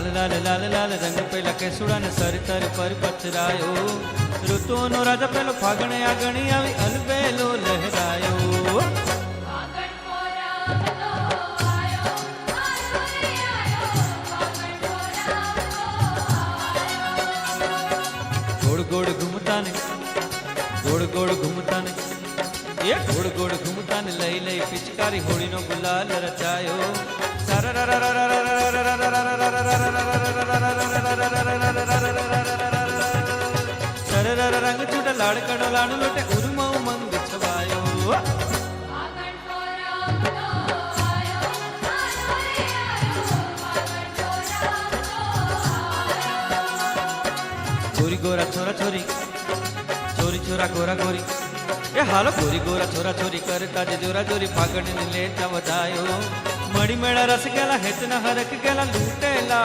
लाल लाल लाल लाल रंग पेला केसुड़ा ने सर तर पर पथरायो। ऋतुओं नो राजा पेलो फागणे आगणी आवी अलबेलो लहरायो। गोड़ गोड़ घूमता ने गोड़ गोड़ घूमता ने ये गोड़ गोड़ घूमता ने लई लई पिचकारी होली नो गुलाल रचायो। रंग छूटा लाड़ कड़ो लाडू लोटे उर्मा उमंग छवायो। गोरी गोरा छोरा छोरी छोरी छोरा गोरा गोरी ए हालो गोरी गोरा छोरा छोरी करता जे जोरा जोरी फागण ने लेता वधायो। मड़ी मेड़ा रस गेला हेतना हरक गेला लूटे ला